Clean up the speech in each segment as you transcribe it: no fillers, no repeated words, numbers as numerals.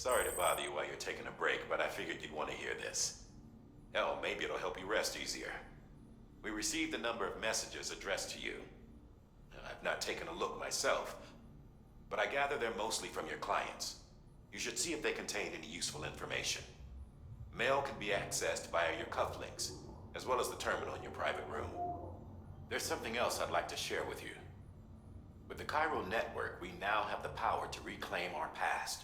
Sorry to bother you while you're taking a break, but I figured you'd want to hear this. Hell, maybe it'll help you rest easier. We received a number of messages addressed to you. I've not taken a look myself, but I gather they're mostly from your clients. You should see if they contain any useful information. Mail can be accessed via your cufflinks, as well as the terminal in your private room. There's something else I'd like to share with you. With the Cairo network, we now have the power to reclaim our past.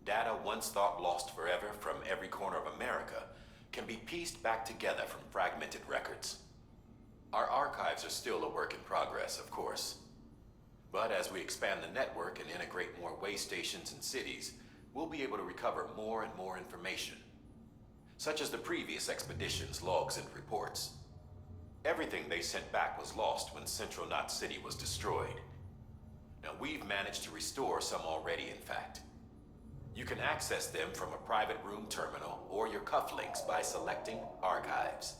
Data once thought lost forever from every corner of America can be pieced back together from fragmented records. Our archives are still a work in progress, of course. But as we expand the network and integrate more way stations and cities, we'll be able to recover more and more information, such as the previous expedition's logs and reports. Everything they sent back was lost when Central Knot City was destroyed. Now, we've managed to restore some already, in fact. You can access them from a private room terminal or your cufflinks by selecting Archives.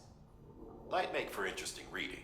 Might make for interesting reading.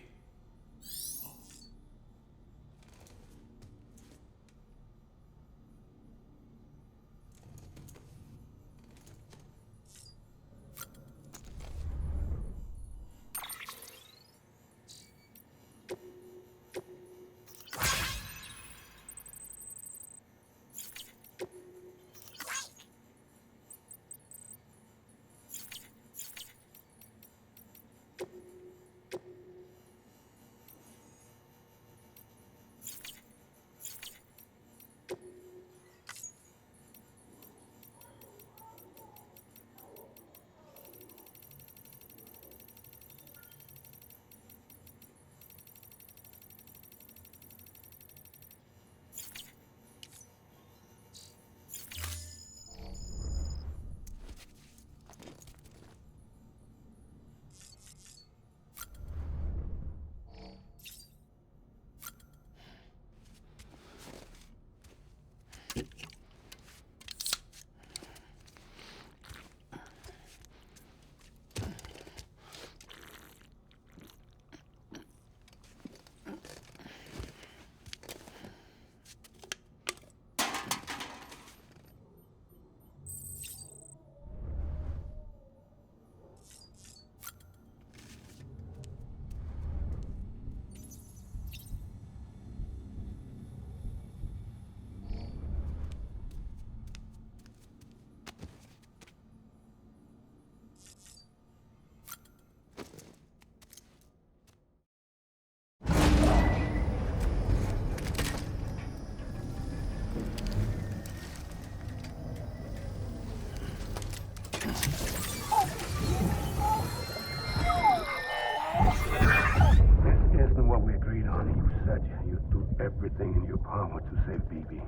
Everything in your power to save BB.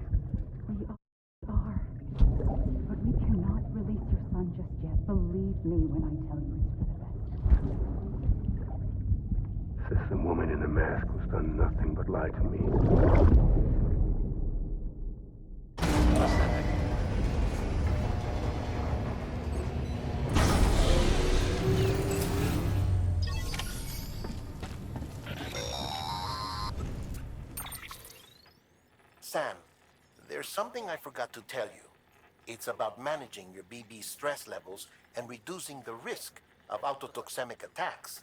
We are. But we cannot release your son just yet. Believe me when I tell you it's for the best. System woman in the mask who's done nothing but lie to me. Sam, there's something I forgot to tell you. It's about managing your BB stress levels and reducing the risk of autotoxemic attacks.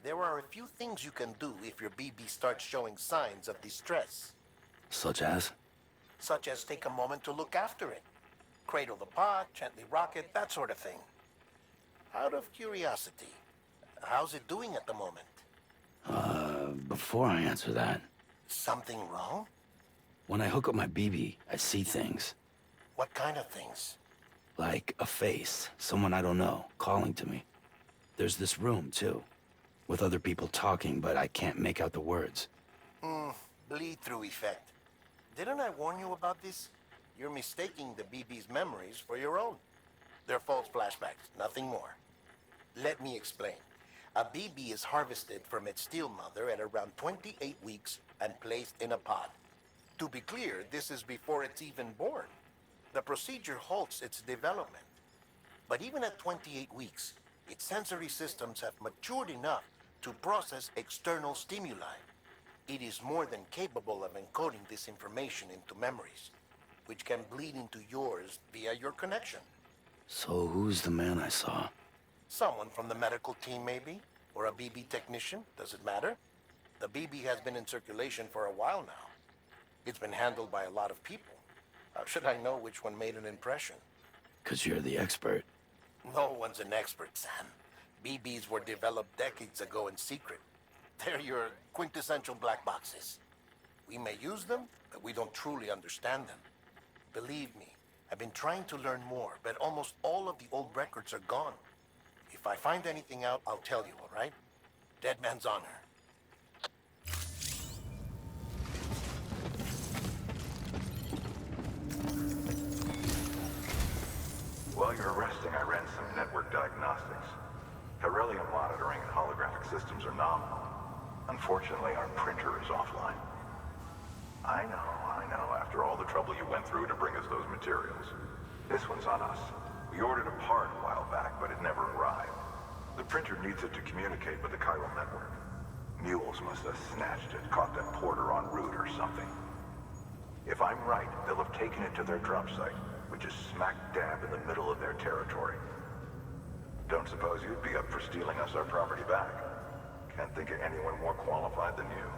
There are a few things you can do if your BB starts showing signs of distress. Such as? Such as take a moment to look after it. Cradle the pot, gently rock it, that sort of thing. Out of curiosity, how's it doing at the moment? Before I answer that, Something wrong? when I hook up my BB, I see things. What kind of things? Like a face, someone I don't know, calling to me. There's this room, too, with other people talking, but I can't make out the words. Bleed-through effect. Didn't I warn you about this? You're mistaking the BB's memories for your own. They're false flashbacks, nothing more. Let me explain. A BB is harvested from its steel mother at around 28 weeks and placed in a pod. To be clear, this is before it's even born. The procedure halts its development. But even at 28 weeks, its sensory systems have matured enough to process external stimuli. It is more than capable of encoding this information into memories. which can bleed into yours via your connection. So who's the man I saw? Someone from the medical team, maybe? Or a BB technician? Does it matter? The BB has been in circulation for a while now. It's been handled by a lot of people. How should I know which one made an impression? 'Cause you're the expert. No one's an expert, Sam. BBs were developed decades ago in secret. They're your quintessential black boxes. We may use them, but we don't truly understand them. Believe me, I've been trying to learn more, but almost all of the old records are gone. If I find anything out, I'll tell you, all right? Dead man's honor. While you're resting, I ran some network diagnostics. Beryllium monitoring and holographic systems are nominal. Unfortunately, our printer is offline. I know. After all the trouble you went through to bring us those materials. This one's on us. We ordered a part a while back, but it never arrived. The printer needs it to communicate with the chiral network. Mules must have snatched it, caught that porter en route or something. If I'm right, they'll have taken it to their drop site, which is smack dab in the middle of their territory. Don't suppose you'd be up for stealing us our property back? Can't think of anyone more qualified than you.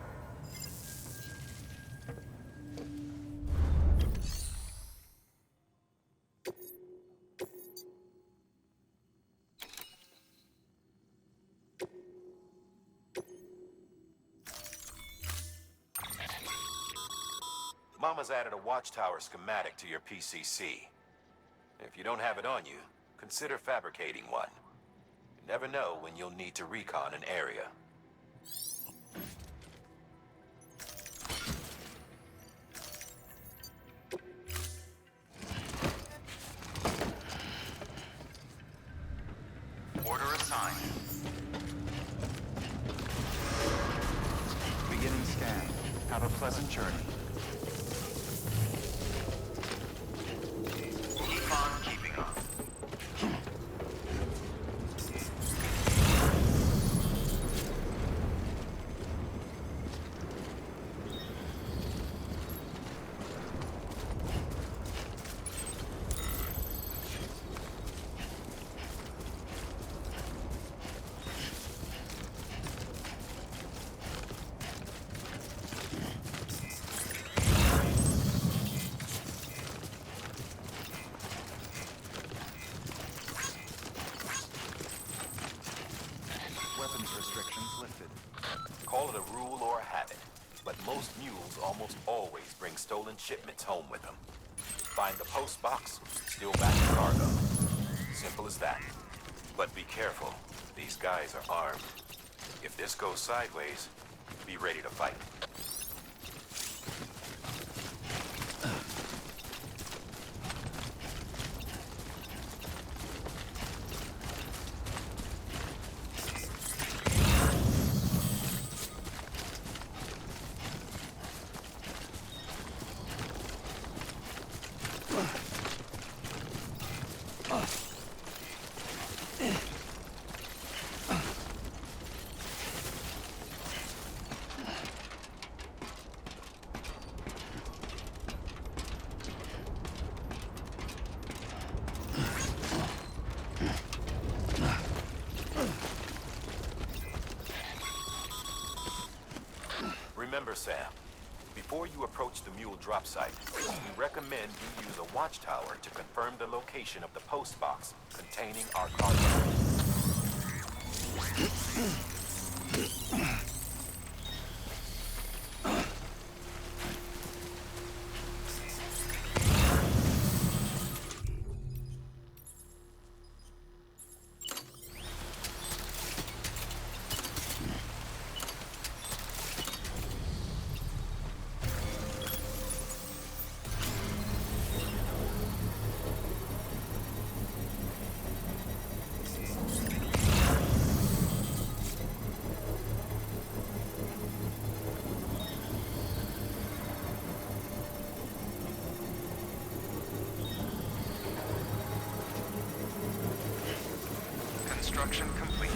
Mama's added a watchtower schematic to your PCC. If you don't have it on you, consider fabricating one. You never know when you'll need to recon an area. Order assigned. Beginning scan. Have a pleasant journey. Keep on keeping on. Call it a rule or a habit, but most mules almost always bring stolen shipments home with them. Find the post box, steal back the cargo. Simple as that. But be careful, these guys are armed. If this goes sideways, be ready to fight. Remember, Sam, before you approach the mule drop site, we recommend you use a watchtower to confirm the location of the post box containing our cargo. Construction complete.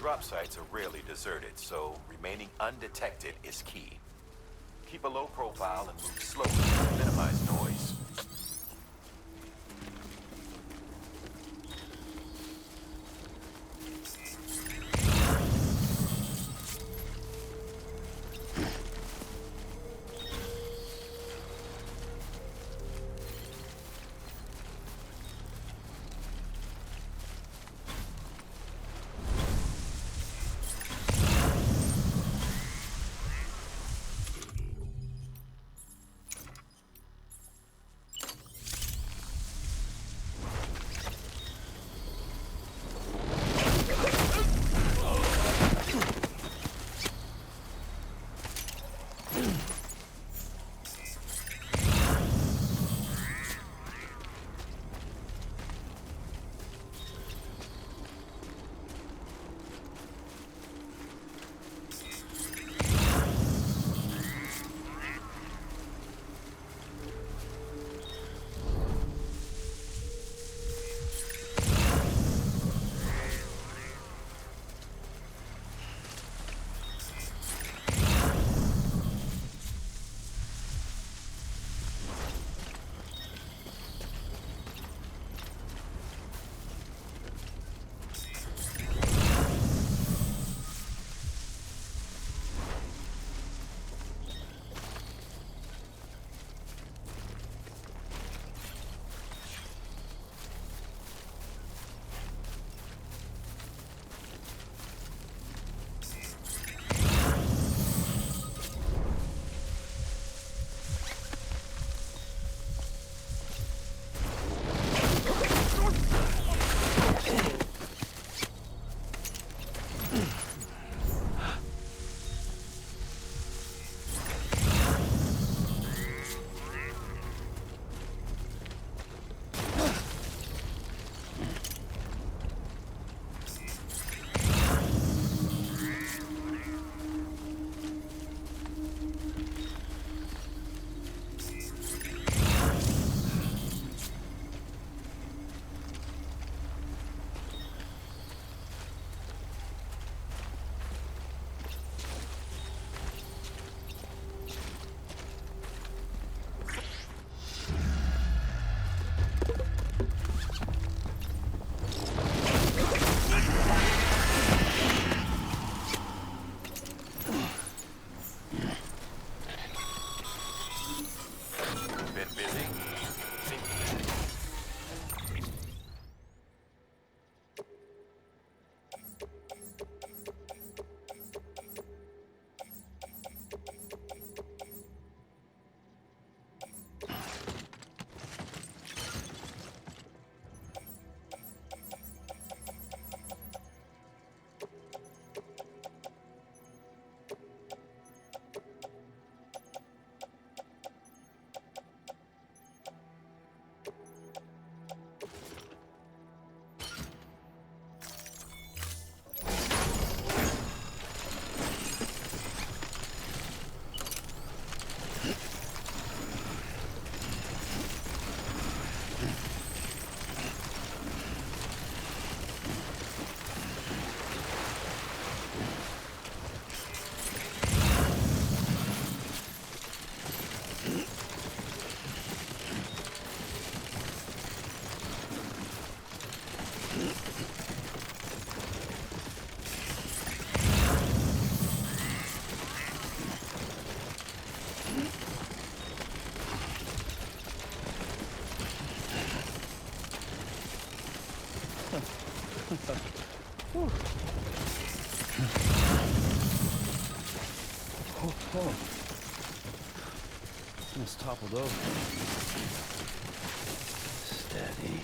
drop sites are rarely deserted, so remaining undetected is key. Keep a low profile and move slowly to minimize noise. Oh. Almost toppled over. Steady.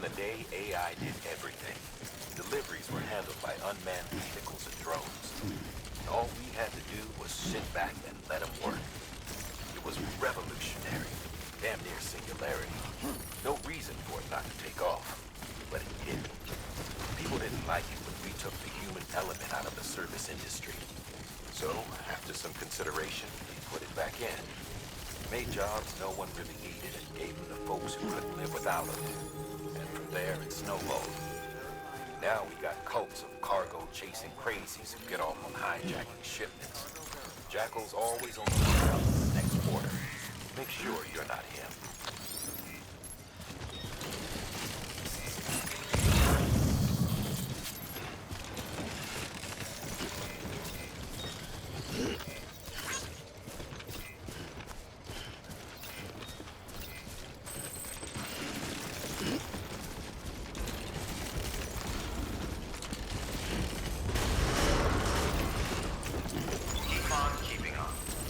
the day, AI did everything. Deliveries were handled by unmanned vehicles and drones. All we had to do was sit back and let them work. It was revolutionary, damn near singularity. No reason for it not to take off, but it didn't. People didn't like it when we took the human element out of the service industry. So, after some consideration, we put it back in. Made jobs no one really needed and gave them to folks who couldn't live without them. And from there, it snowballed. Now we got cults of cargo-chasing crazies who get off on hijacking shipments. Jackal's always on the lookout for the next order. Make sure you're not him.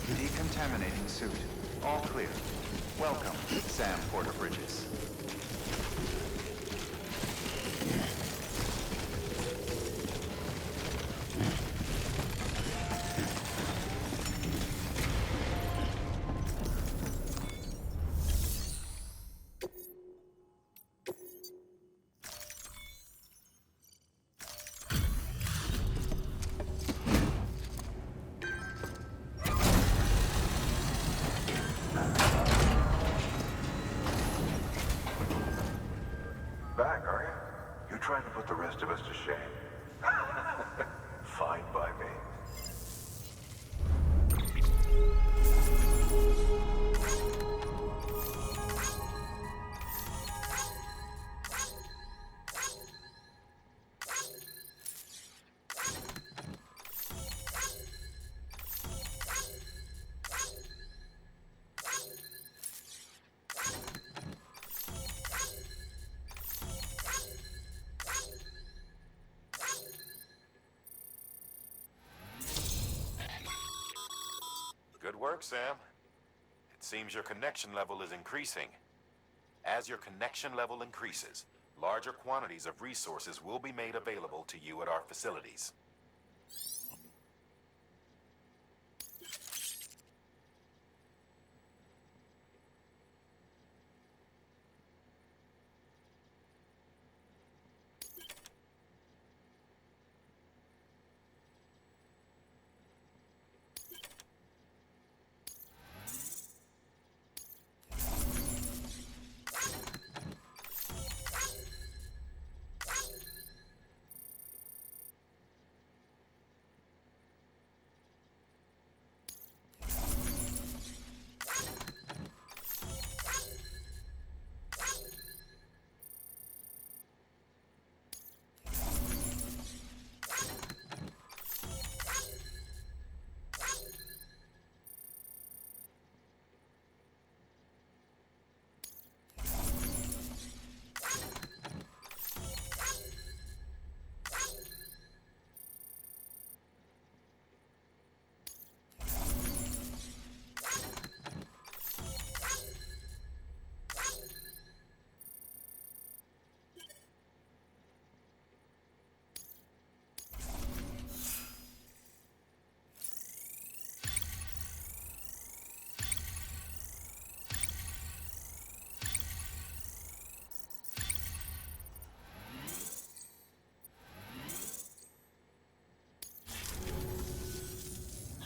Decontaminating suit. All clear. Welcome, Sam Porter Bridges. Back, are you? You trying to put the rest of us to shame? Fine by me. Good work, Sam. It seems your connection level is increasing. As your connection level increases, larger quantities of resources will be made available to you at our facilities.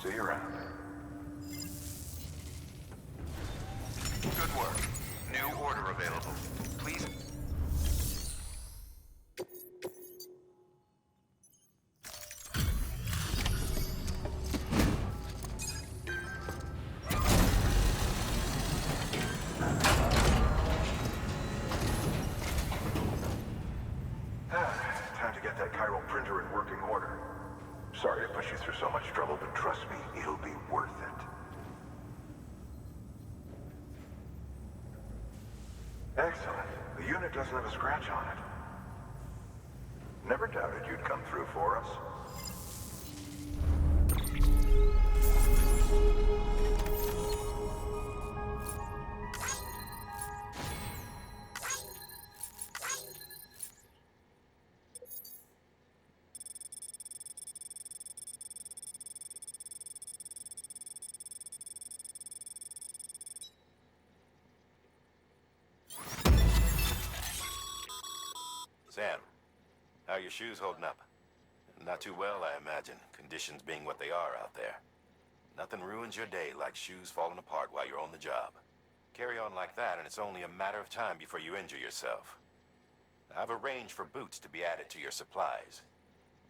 See you around. Good work. New order available. Please. Time to get that chiral printer in working order. Sorry to put you through so much trouble, but trust me, it'll be worth it. Excellent. The unit doesn't have a scratch on it. Never doubted you'd come through for us. Sam, how are your shoes holding up? Not too well, I imagine, conditions being what they are out there. Nothing ruins your day like shoes falling apart while you're on the job. Carry on like that, and it's only a matter of time before you injure yourself. I've arranged for boots to be added to your supplies.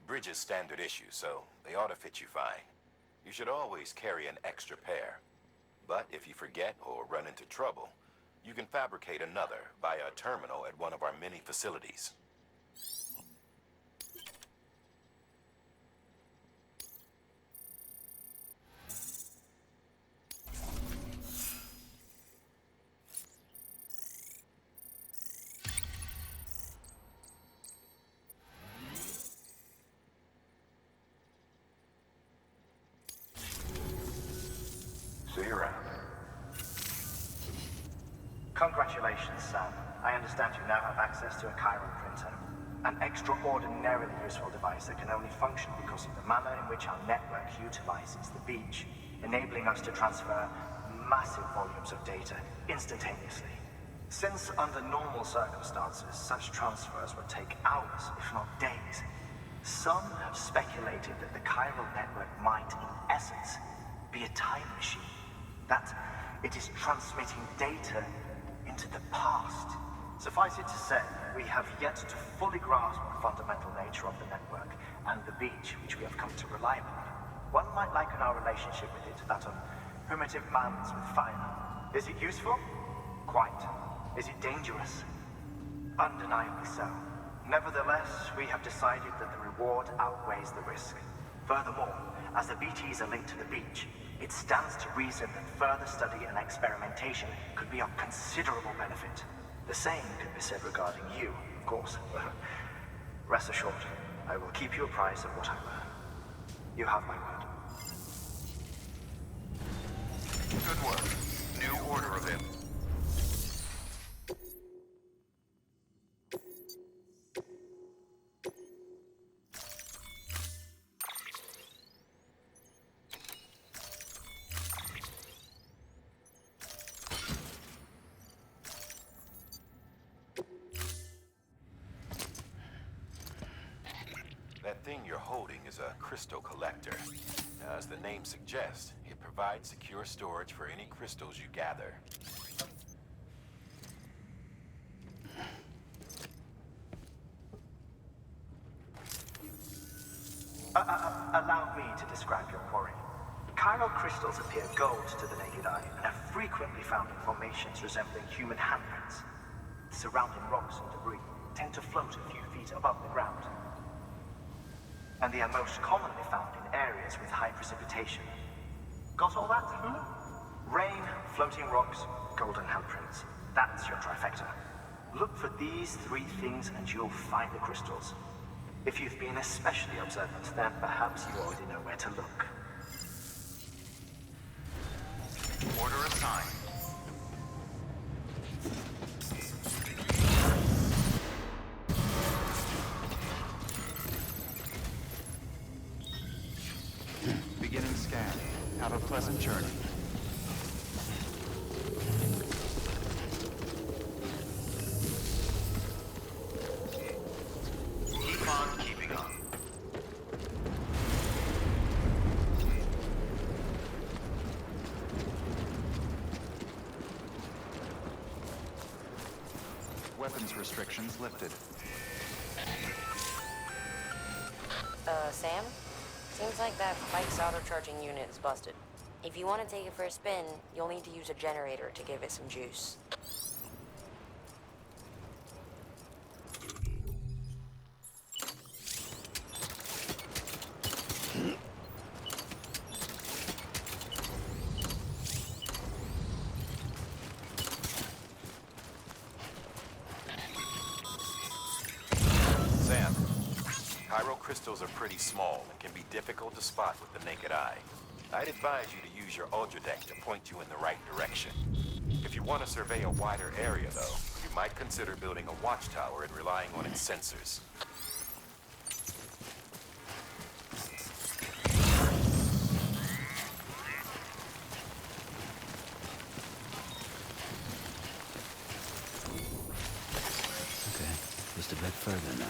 Bridges standard issue, so they ought to fit you fine. You should always carry an extra pair. But if you forget or run into trouble, you can fabricate another via a terminal at one of our many facilities. See you around. Congratulations, Sam. I understand you now have access to a chiral printer. An extraordinarily useful device that can only function because of the manner in which our network utilizes the beach, enabling us to transfer massive volumes of data instantaneously. Since under normal circumstances, such transfers would take hours, if not days, some have speculated that the chiral network might, in essence, be a time machine. That it is transmitting data into the past. Suffice it to say, we have yet to fully grasp the fundamental nature of the network and the beach which we have come to rely upon. One might liken our relationship with it to that of primitive mammals with fire. Is it useful? Quite. Is it dangerous? Undeniably so. Nevertheless, we have decided that the reward outweighs the risk. Furthermore, as the BTs are linked to the beach, it stands to reason that further study and experimentation could be of considerable benefit. The same could be said regarding you, of course. Rest assured, I will keep you apprised of what I learn. You have my word. Good work. New order available. That thing you're holding is a crystal collector. As the name suggests, it provides secure storage for any crystals you gather. Allow me to describe your quarry. Chiral crystals appear gold to the naked eye and are frequently found in formations resembling human handprints. Surrounding rocks and debris tend to float a few feet above the ground. And they are most commonly found in areas with high precipitation. Got all that? Rain, floating rocks, golden handprints. That's your trifecta. Look for these three things and you'll find the crystals. If you've been especially observant, then perhaps you already know where to look. Order assigned. Beginning scan. Have a pleasant journey. Keep on keeping on. Weapons restrictions lifted. Sam? Seems like that Spike's auto-charging unit is busted. If you want to take it for a spin, you'll need to use a generator to give it some juice. Sam, chiral crystals are pretty small and can be difficult to spot with the naked eye. I'd advise you to use your ultradeck to point you in the right direction. If you want to survey a wider area, though, you might consider building a watchtower and relying on its sensors. Okay, just a bit further now.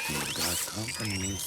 You got company.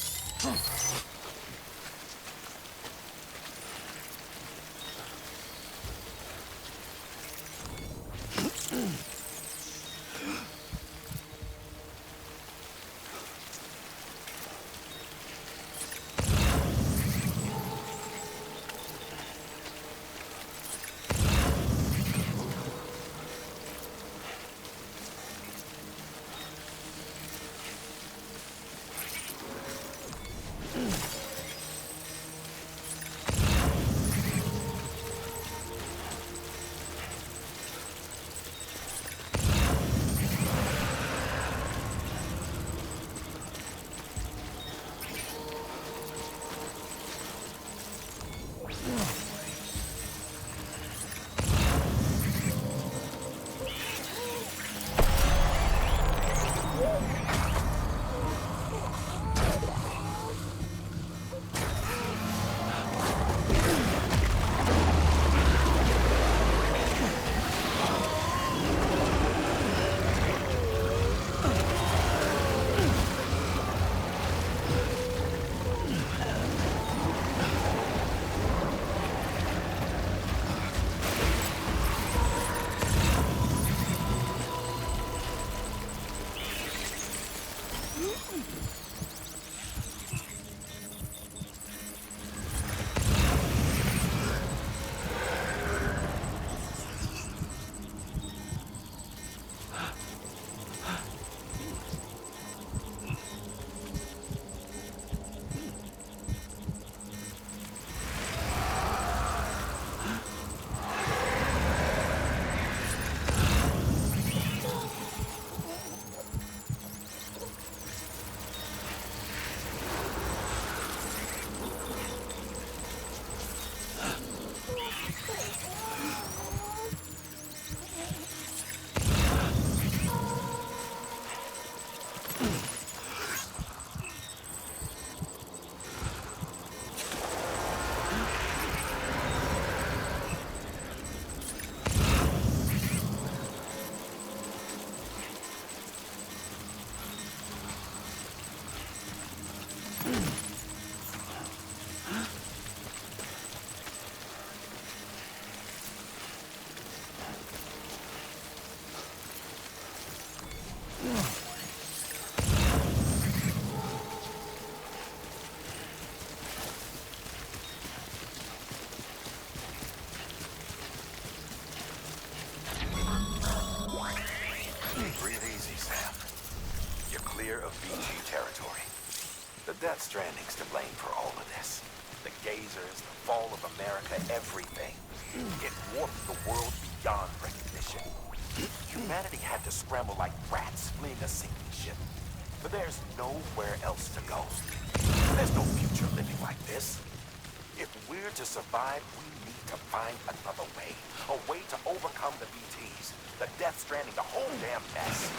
Death Stranding's to blame for all of this. The gazers, the fall of America, everything. It warped the world beyond recognition. Humanity had to scramble like rats fleeing a sinking ship. But there's nowhere else to go. There's no future living like this. If we're to survive, we need to find another way. A way to overcome the BTs, the Death Stranding, the whole damn mess.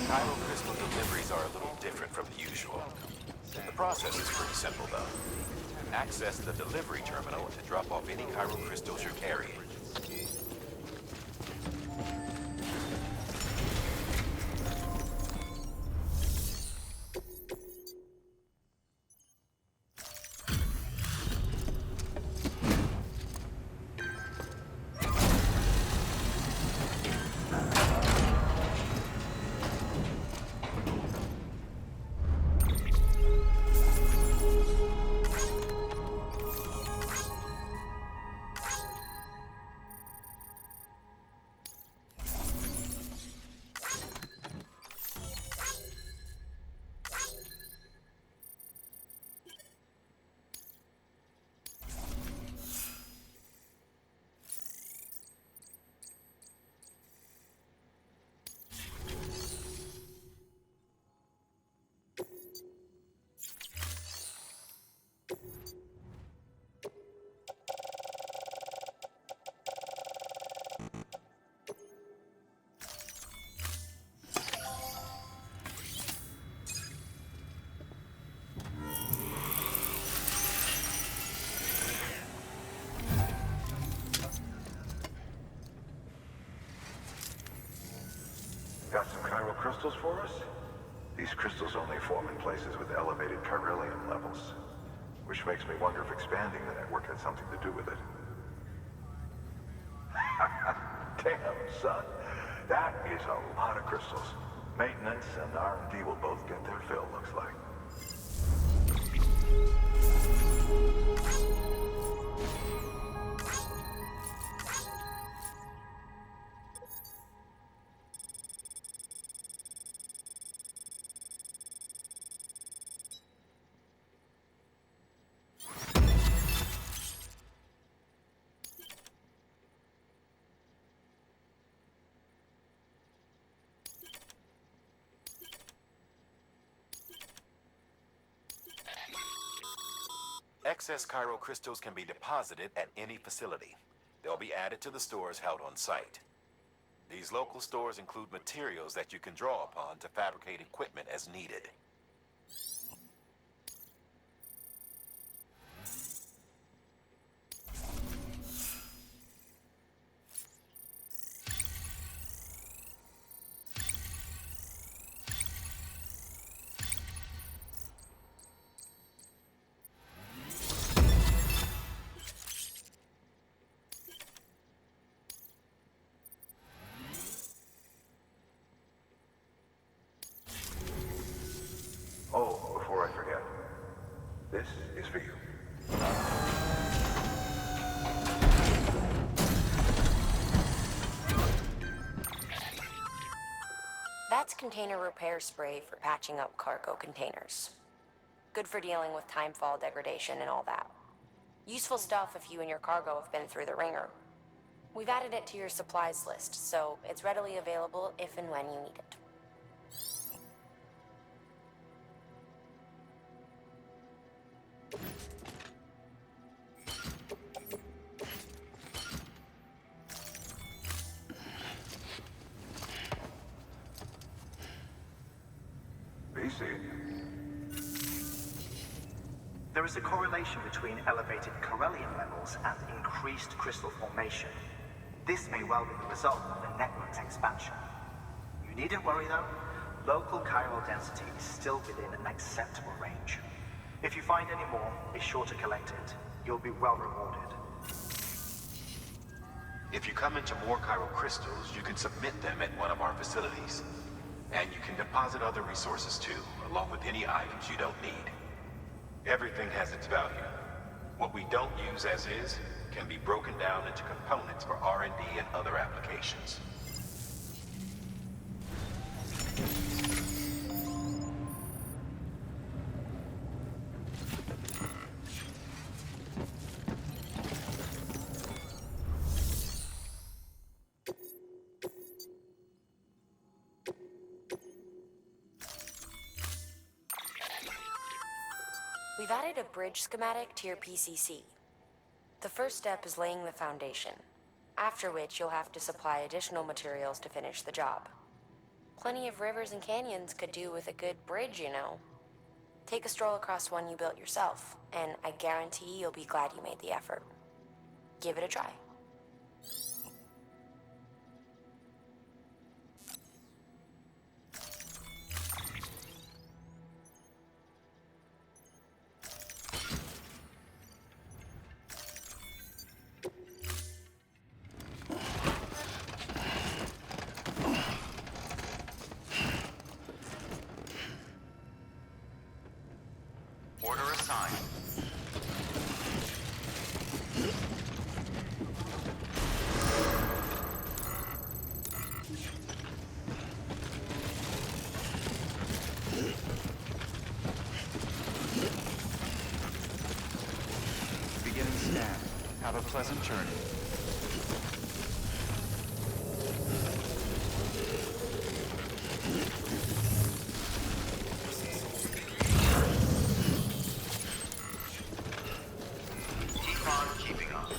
Chiral crystal deliveries are a little different from the usual. The process is pretty simple, though. Access the delivery terminal to drop off any chiral crystals you're carrying. Got some chiral crystals for us? These crystals only form in places with elevated chiralium levels, which makes me wonder if expanding the network had something to do with it. Damn, son. That is a lot of crystals. Maintenance and R&D will both get their fill, looks like. Excess chiral crystals can be deposited at any facility. They'll be added to the stores held on site. These local stores include materials that you can draw upon to fabricate equipment as needed. Oh, before I forget, this is for you. That's container repair spray for patching up cargo containers. Good for dealing with timefall degradation and all that. Useful stuff if you and your cargo have been through the ringer. We've added it to your supplies list, so it's readily available if and when you need it. There is a correlation between elevated chiralium levels and increased crystal formation. This may well be the result of the network's expansion. You needn't worry though. Local chiral density is still within an acceptable range. If you find any more, be sure to collect it. You'll be well rewarded. If you come into more chiral crystals, you can submit them at one of our facilities. And you can deposit other resources too, along with any items you don't need. Everything has its value. What we don't use as is can be broken down into components for R&D and other applications. We've added a bridge schematic to your PCC. The first step is laying the foundation, after which you'll have to supply additional materials to finish the job. Plenty of rivers and canyons could do with a good bridge, you know. Take a stroll across one you built yourself, and I guarantee you'll be glad you made the effort. Give it a try. Order assigned. Beginning scan. Have a pleasant journey. Keep on keeping on.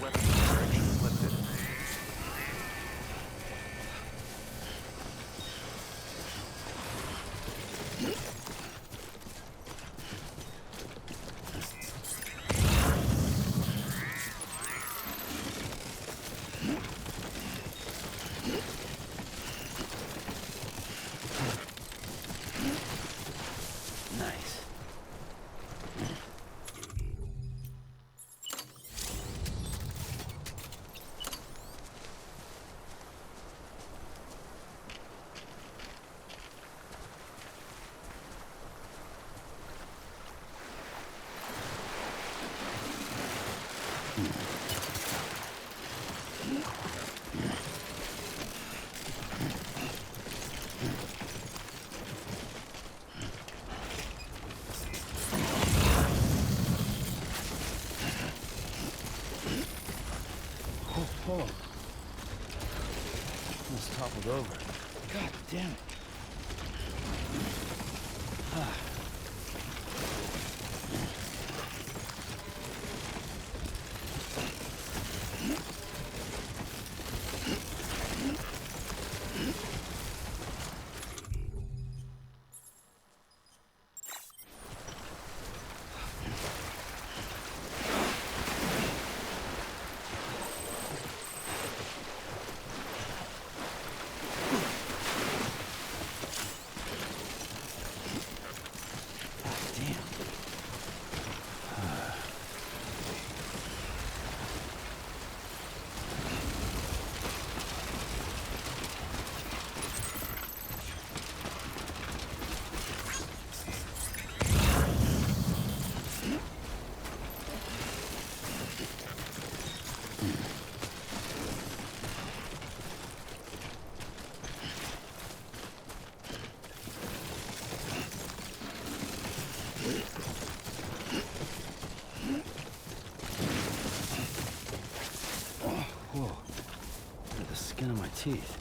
Weapon restrictions lifted. Nice. Oh, almost toppled over. God damn it. Whoa. Under the skin of my teeth.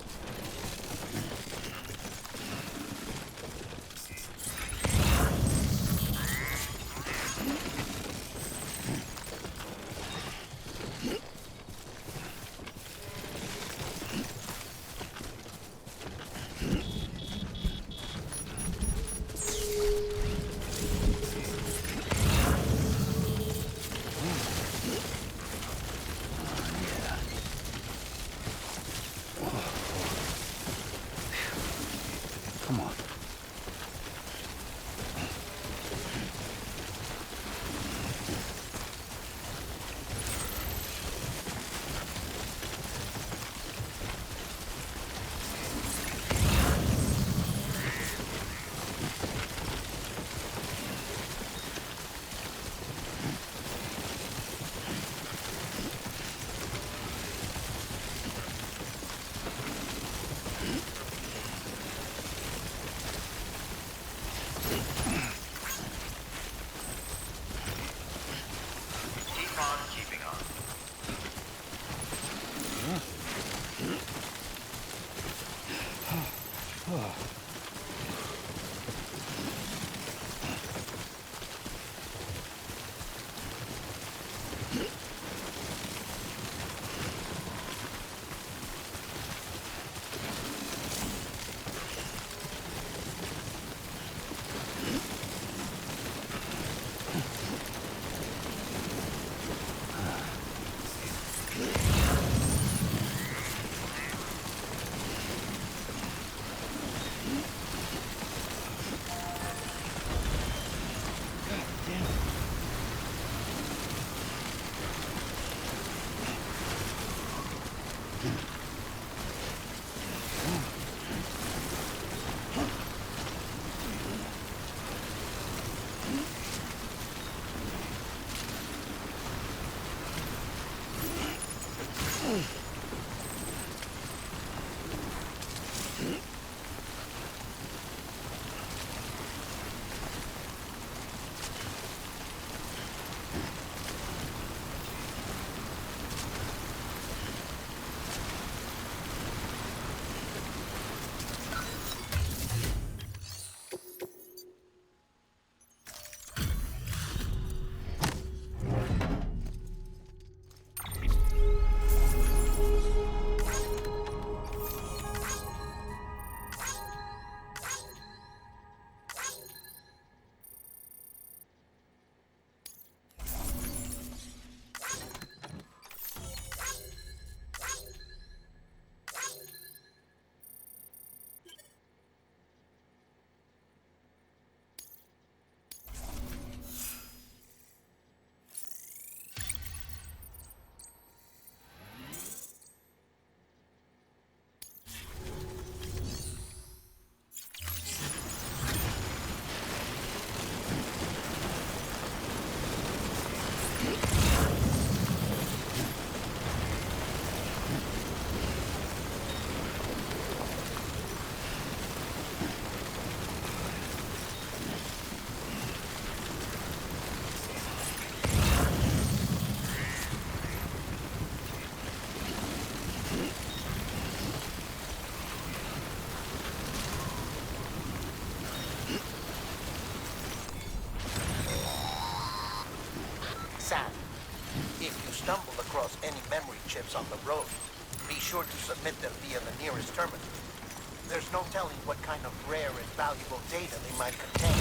Sam, if you stumble across any memory chips on the road, be sure to submit them via the nearest terminal. There's no telling what kind of rare and valuable data they might contain.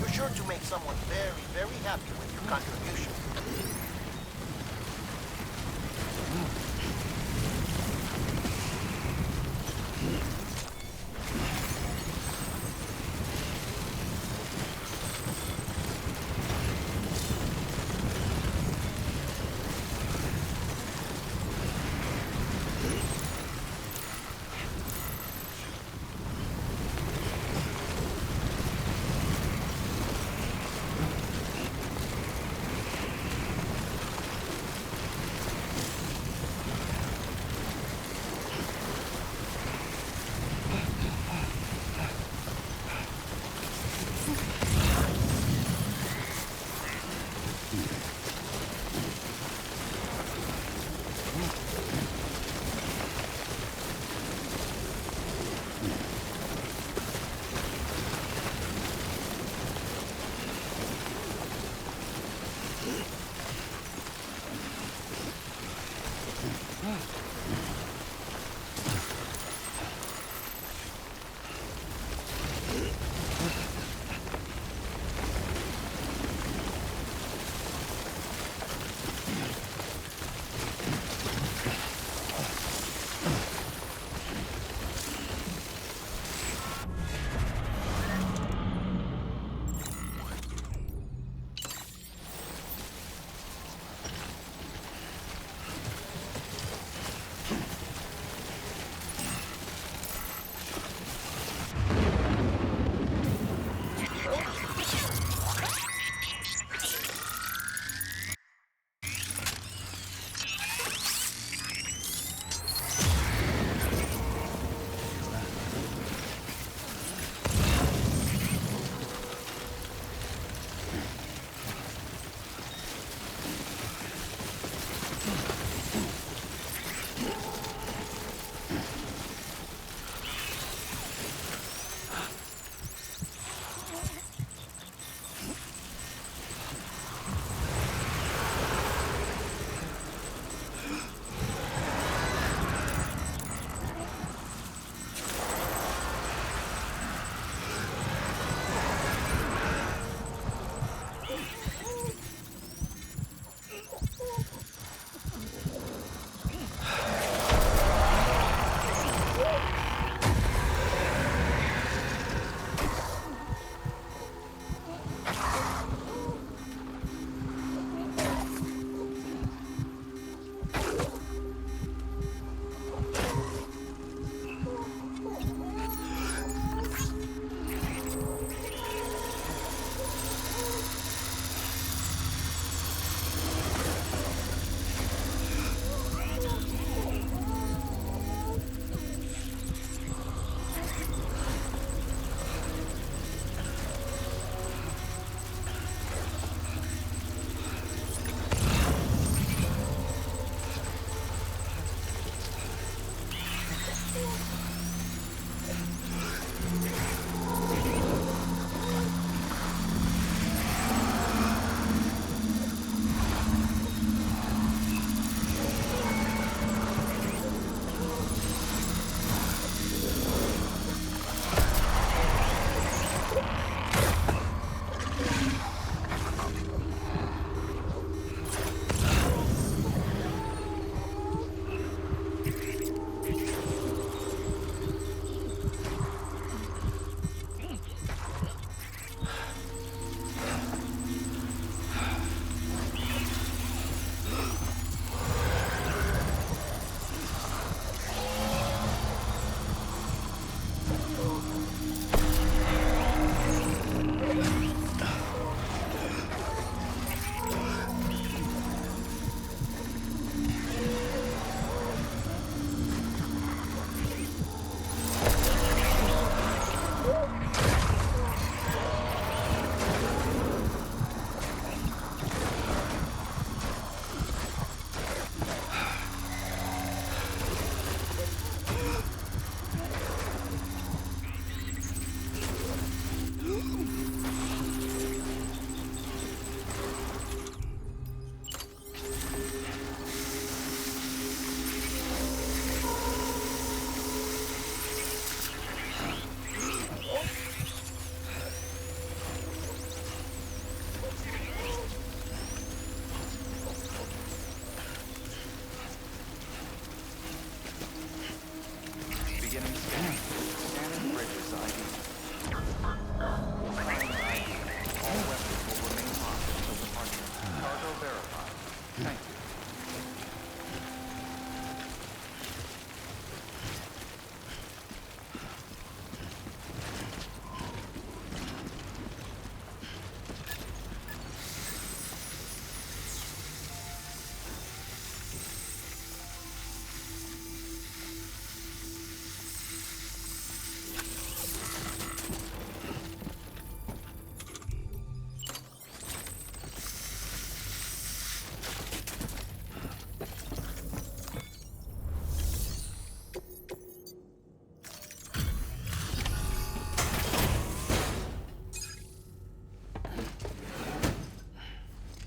You're sure to make someone very, very happy with your contribution.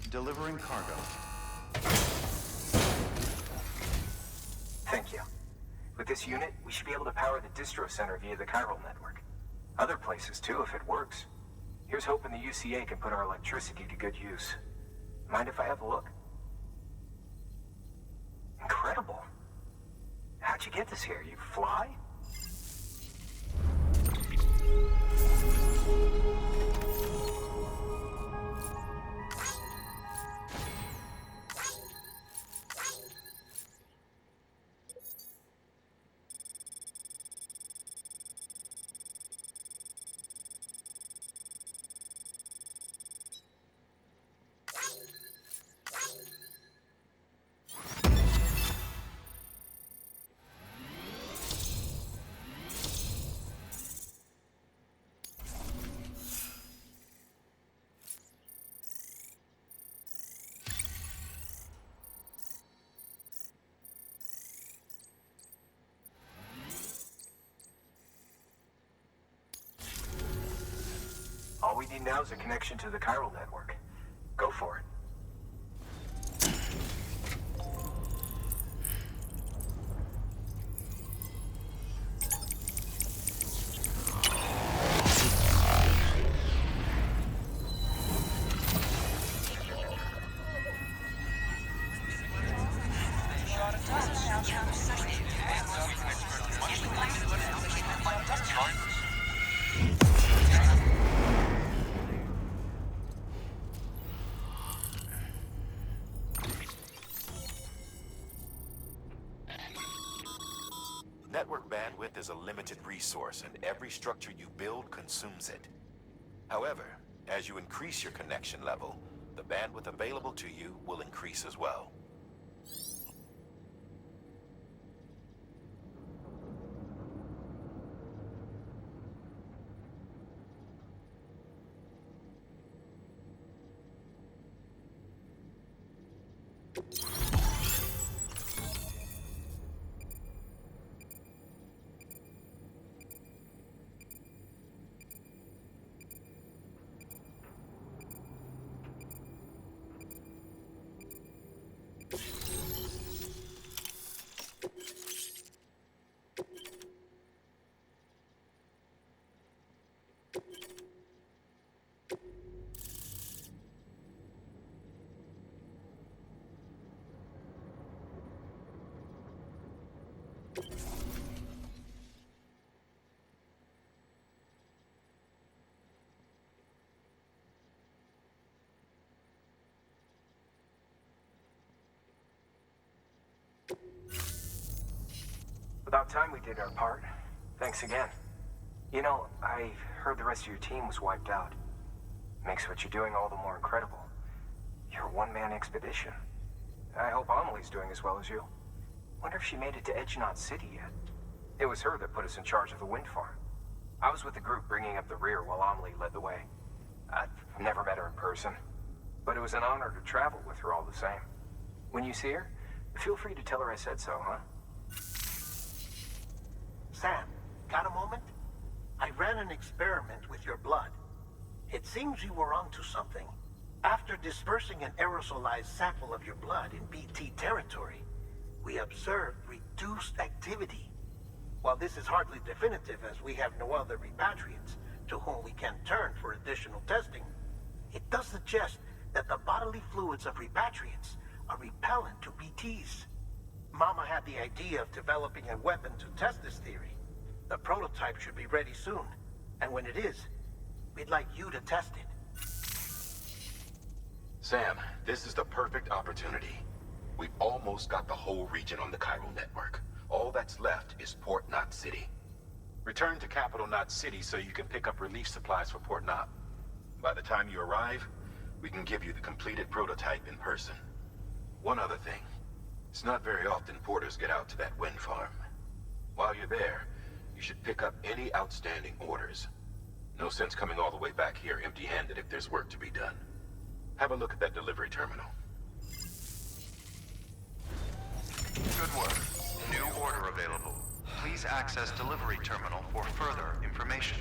Delivering cargo. Thank you. With this unit, we should be able to power the distro center via the chiral network. Other places too, if it works. Here's hoping the UCA can put our electricity to good use. Mind if I have a look? Incredible. How'd you get this here? You fly? All we need now is a connection to the chiral network. Go for it. Network bandwidth is a limited resource, and every structure you build consumes it. However, as you increase your connection level, the bandwidth available to you will increase as well. About time we did our part. Thanks again. You know, I heard the rest of your team was wiped out. Makes what you're doing all the more incredible. You're a one-man expedition. I hope Amelie's doing as well as you. Wonder if she made it to Edgenot City yet. It was her that put us in charge of the wind farm. I was with the group bringing up the rear while Amelie led the way. I've never met her in person, but it was an honor to travel with her all the same. When you see her, feel free to tell her I said so, huh? Sam, got a moment? I ran an experiment with your blood. It seems you were onto something. After dispersing an aerosolized sample of your blood in BT territory, we observed reduced activity. While this is hardly definitive, as we have no other repatriants to whom we can turn for additional testing, it does suggest that the bodily fluids of repatriants are repellent to BTs. Mama had the idea of developing a weapon to test this theory. The prototype should be ready soon, and when it is, we'd like you to test it. Sam, this is the perfect opportunity. We've almost got the whole region on the chiral network. All that's left is Port Knot City. Return to Capital Knot City so you can pick up relief supplies for Port Knot. By the time you arrive, we can give you the completed prototype in person. One other thing. It's not very often porters get out to that wind farm. While you're there, you should pick up any outstanding orders. No sense coming all the way back here empty-handed if there's work to be done. Have a look at that delivery terminal. Good work. New order available. Please access delivery terminal for further information.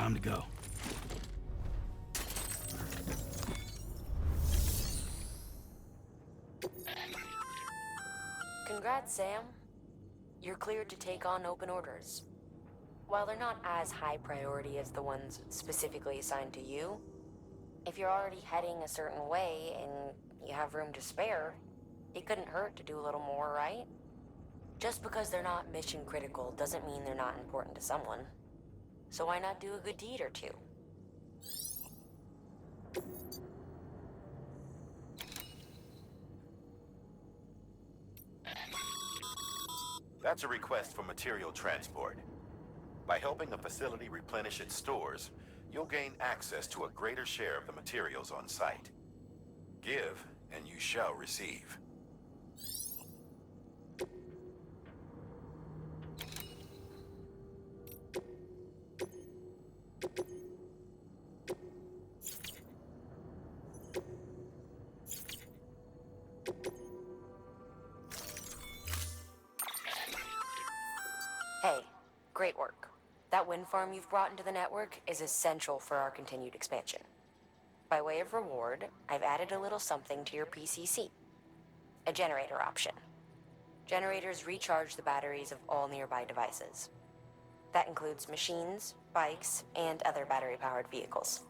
Time to go. Congrats, Sam. You're cleared to take on open orders. While they're not as high priority as the ones specifically assigned to you, if you're already heading a certain way and you have room to spare, it couldn't hurt to do a little more, right? Just because they're not mission critical doesn't mean they're not important to someone. So why not do a good deed or two? That's a request for material transport. By helping a facility replenish its stores, you'll gain access to a greater share of the materials on site. Give, and you shall receive. Hey, great work. That wind farm you've brought into the network is essential for our continued expansion. By way of reward, I've added a little something to your PCC. A generator option. Generators recharge the batteries of all nearby devices. That includes machines, bikes, and other battery-powered vehicles.